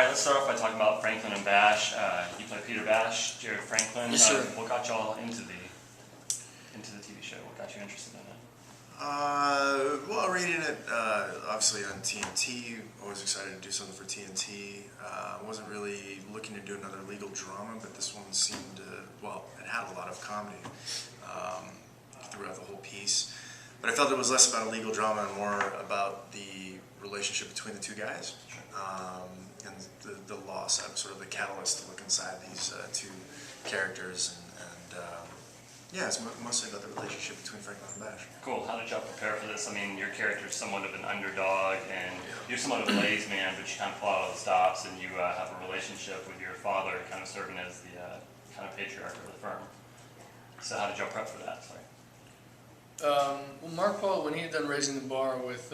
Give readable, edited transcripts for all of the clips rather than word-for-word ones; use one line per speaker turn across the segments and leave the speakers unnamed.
let's start off by talking about Franklin and Bash. You play Peter Bash, Jared Franklin.
Yes, sir.
What got y'all into the TV show? What got you interested in it?
Well, reading it, obviously on TNT, always excited to do something for TNT. Wasn't really looking to do another legal drama, but this one seemed to, well, it had a lot of comedy throughout the whole piece. But I felt it was less about a legal drama and more about the relationship between the two guys. And the loss, sort of the catalyst to look inside these two characters. And yeah, it's mostly about the relationship between Franklin and Bash.
Cool. How did y'all prepare for this? I mean, your character's somewhat of an underdog, and you're somewhat of a lazy man, but you kind of pull out all the stops, and you have a relationship with your father, kind of serving as the kind of patriarch of the firm. So how did y'all prep for that? Sorry.
Well, Mark Paul, when he had done Raising the Bar with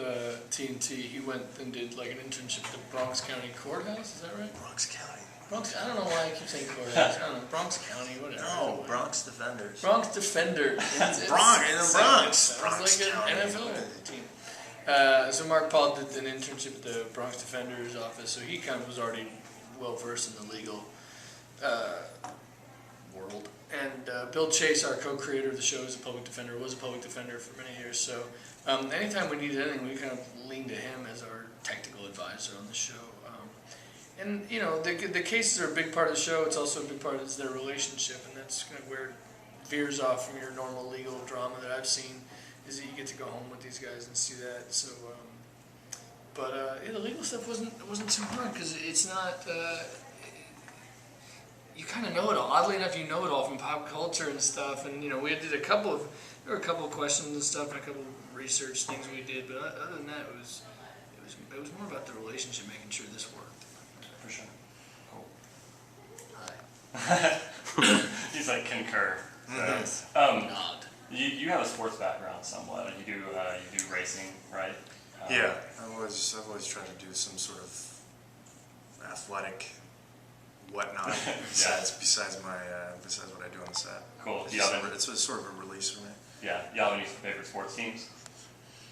TNT, he went and did like an internship at the Bronx County Courthouse. Is that right?
Bronx County.
Bronx. I don't know why I keep saying courthouse. I don't know. Bronx County, whatever.
No, Bronx Defenders.
Bronx Defenders.
Bronx, in the Bronx.
Bronx like an NFL team. So Mark Paul did an internship at the Bronx Defenders office, so he kind of was already well versed in the legal world. And Bill Chase, our co-creator of the show, was a public defender for many years. So anytime we needed anything, we kind of leaned to him as our technical advisor on the show. And you know, the cases are a big part of the show. It's also a big part of their relationship, and that's kind of where it veers off from your normal legal drama that I've seen. Is that you get to go home with these guys and see that. So, yeah, the legal stuff wasn't too hard because it's not. You kind of know it all. Oddly enough, you know it all from pop culture and stuff. And you know, there were a couple of questions and stuff, and a couple of research things we did. But other than that, it was more about the relationship, making sure this worked.
For sure. Cool.
Hi.
He's like concur.
Yes.
Nod. You have a sports background somewhat. You do racing, right?
Yeah, I've always tried to do some sort of athletic whatnot besides what I do on the set.
Cool.
It's sort of a release for me.
Yeah. You have any favorite sports teams?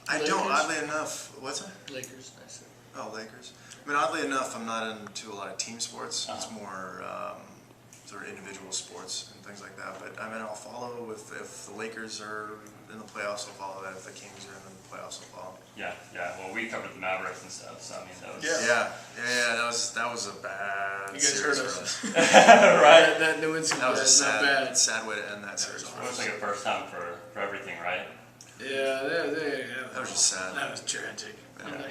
I don't. Oddly enough, what's that?
Lakers. I said.
Oh, Lakers. I mean, oddly enough, I'm not into a lot of team sports. It's more sort of individual sports and things like that. But I mean, I'll follow if the Lakers are in the playoffs, I'll follow that. If the Kings are in the playoffs, I'll follow.
Yeah. Well, we covered the Mavericks and stuff, so I mean, that was
That was a bad.
You guys heard us,
right?
That New England
that was
not bad.
Sad way to end that series.
It was like a first time for everything, right?
Yeah.
That was just sad.
That was tragic.
Yeah.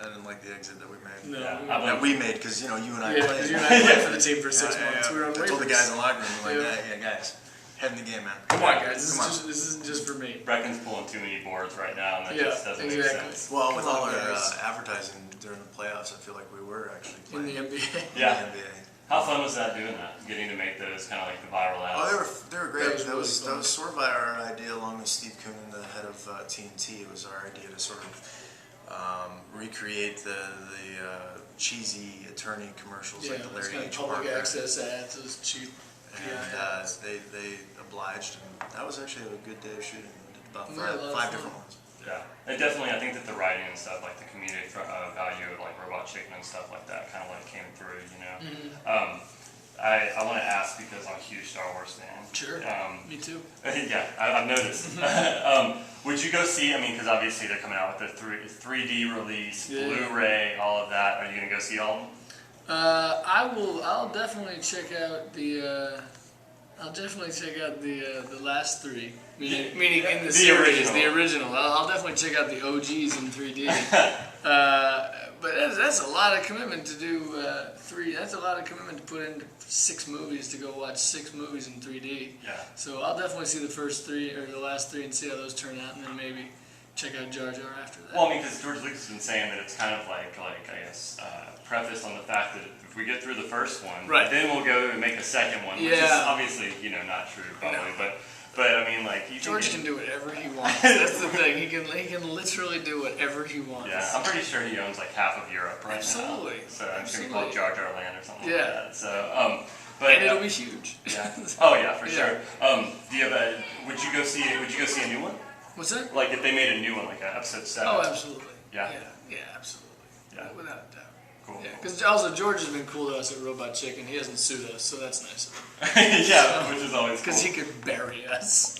I didn't like the exit that we made.
No,
Yeah.
That we made because you and I played.
because you and I played for the team for 6 months.
Yeah.
We were on
I told the
waivers.
guys in the locker room, we're like, yeah, guys, head in the game, man.
Come on, guys.
Come on.
This isn't just for me.
Breckin's pulling too many boards right now, and that just doesn't make sense.
Well, with
Come
all
on,
our
guys.
Advertising during the playoffs, I feel like we were actually
In
playing
the NBA.
Yeah.
in the NBA.
How fun was that doing that? Getting to make those kind of like the viral ads?
Oh, they were great.
That was
That was sort of our idea, along with Steve Coonan, the head of TNT. It was our idea to sort of recreate the cheesy attorney commercials like the
it's
Larry
kind of
H.
public
Parker.
access ads. It was cheap.
And they obliged, and that was actually a good day of shooting. We did about
Yeah, a lot of
five
fun.
different ones.
Yeah, it definitely. I think that the writing and stuff, like the comedic value of like Robot Chicken and stuff like that, kind of like came through. You know.
Mm-hmm.
I want to ask because I'm a huge Star Wars fan.
Sure. Me too.
Yeah, I've noticed. Would you go see? I mean, because obviously they're coming out with the 3D release,
Yeah.
Blu-ray, all of that. Are you gonna go see all of them?
I'll definitely check out the. I'll definitely check out the last three, meaning in the series, the original. I'll definitely check out the OGs in 3D. But that's a lot of commitment to do three. That's a lot of commitment to put in 6 movies to go watch 6 movies in 3D.
Yeah.
So I'll definitely see the first 3 or the last 3 and see how those turn out, and then maybe check out Jar Jar after that.
Well, I mean, because George Lucas has been saying that it's kind of like I guess prefaced on the fact that if we get through the first one,
Right.
then we'll go and make a second one, which is
Yeah.
obviously not true probably, but I mean like
George can do whatever he wants. That's the thing. He can literally do whatever he wants.
Yeah, I'm pretty sure he owns like half of Europe right
Absolutely.
now. So I'm sure he called Jar Jar Land or something like
Yeah.
that. So but
And it'll be huge.
Yeah. Oh yeah, for
Yeah.
sure. Do you have would you go see a new one?
What's that?
Like if they made a new one, like episode 7?
Oh, absolutely.
Yeah?
Yeah, absolutely.
Yeah.
Without a doubt.
Cool.
Yeah, because also George has been cool to us at Robot Chicken. He hasn't sued us, so that's nice of him.
Yeah, which is always cool.
Because he could bury us.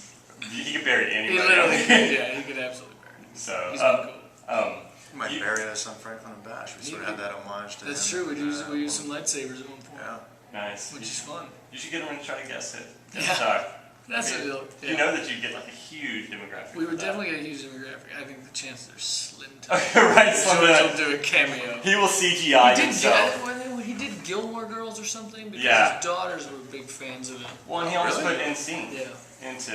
He could bury anybody.
He literally could, yeah, he could absolutely bury us.
So,
He's been cool.
He might bury us on Franklin and Bash. We sort of had that homage to
That's
him.
true. We used some lightsabers at one point,
Yeah.
Nice.
which is fun.
You should get him to try to guess it.
Yeah. That's a deal.
You know that you'd get like a huge demographic.
We
for
would
that.
definitely get a huge demographic. I think the chances are slim to
Right, slim to
George
none.
will do a cameo.
He will CGI
He did,
himself.
he did Gilmore Girls or something because
Yeah.
his daughters were big fans of it.
Well, and he almost
Really?
put NSYNC
Yeah.
into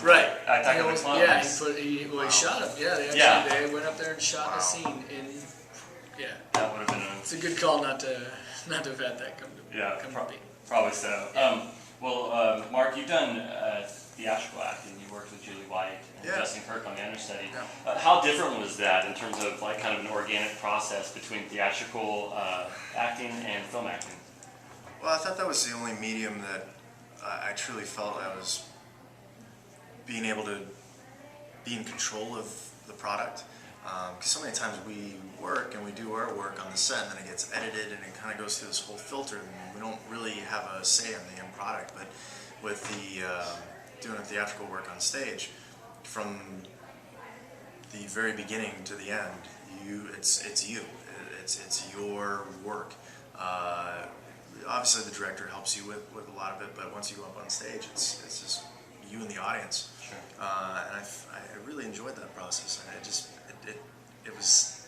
Right.
Attack of the Clones.
Yeah, he shot him. Yeah, they went up there and shot a scene in. Yeah,
That would have been
it's a good call not to have had that come to be.
probably so. Mark, you've done theatrical acting. You worked with Julie White and
Yeah.
Justin Kirk on the understudy.
Yeah.
How different was that in terms of like kind of an organic process between theatrical acting and film acting?
Well, I thought that was the only medium that I truly felt I was being able to be in control of the product. Because so many times we work and we do our work on the set, and then it gets edited and it kind of goes through this whole filter, and we don't really have a say on the end product. But with the doing a theatrical work on stage, from the very beginning to the end, it's you. It's your work. Obviously, the director helps you with a lot of it, but once you go up on stage, it's just you and the audience.
Sure.
And I really enjoyed that process. And it was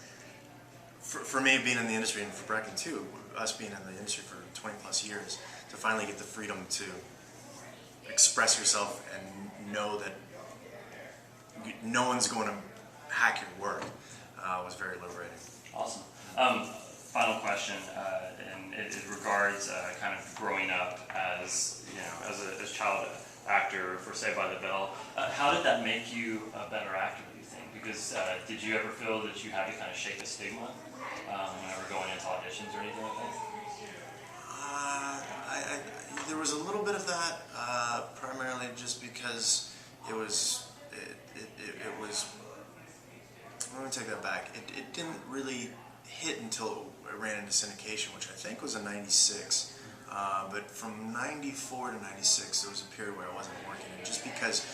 for me being in the industry, and for Breckin too, us being in the industry for 20 plus years, to finally get the freedom to express yourself and know that no one's going to hack your work was very liberating.
Awesome. Final question, and it regards kind of growing up as as a child actor for Saved by the Bell. How did that make you a better actor, do you think? Because did you ever feel that you had to kind of shake the stigma whenever going into auditions or anything like that?
There was a little bit of that, primarily just because it was. Let me take that back. It didn't really hit until it ran into syndication, which I think was in '96. But from '94 to '96, there was a period where I wasn't working, just because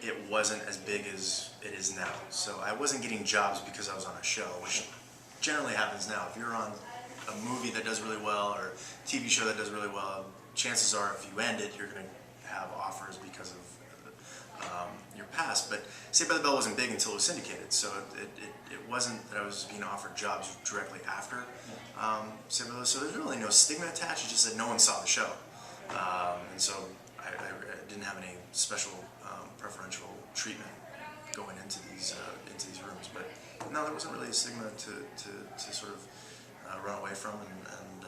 it wasn't as big as it is now. So I wasn't getting jobs because I was on a show, which generally happens now. If you're on a movie that does really well or a TV show that does really well, chances are if you end it, you're going to have offers because of your past. But Saved by the Bell wasn't big until it was syndicated, so it wasn't that I was being offered jobs directly after Saved by the Bell. So there's really no stigma attached. It's just that no one saw the show, and so I didn't have any special preferential treatment going into these rooms. But no, there wasn't really a stigma to sort of run away from. And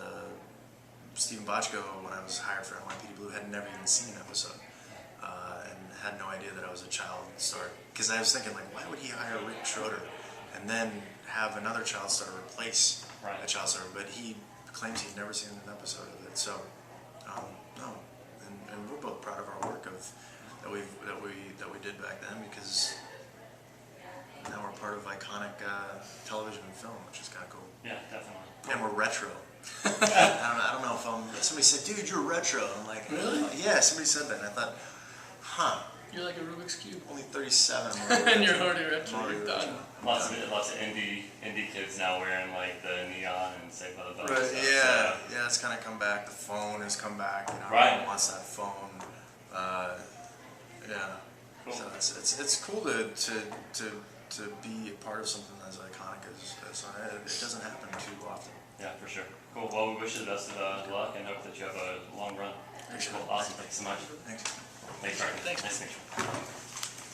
Stephen Bochco, when I was hired for NYPD Blue, had never even seen an episode. And had no idea that I was a child star. Because I was thinking, like, why would he hire Rick Schroeder and then have another child star replace a child star? But he claims he'd never seen an episode of it. So, no. And we're both proud of our work that we did back then, because now we're part of iconic television and film, which is kind of cool.
Yeah, definitely.
And we're retro. I don't know if somebody said, "Dude, you're retro." I'm like,
really?
Yeah, somebody said that, and I thought, huh.
You're like a Rubik's Cube.
Only 37.
And you're already retro. You're done.
Lots of indie kids now wearing like the neon and Saved by the Bell.
Right.
Stuff,
Yeah.
so.
Yeah. It's kind of come back. The phone has come back. You know,
Right.
everyone wants that phone. Yeah.
Cool.
So it's cool to be a part of something as iconic as it doesn't happen too often.
Yeah, for sure. Cool. Well, we wish you the best of luck and hope that you have a long run.
Appreciate
Cool.
it.
Awesome. Thanks so much.
Thanks.
Thanks, Martin.
Thanks.
Nice to meet you.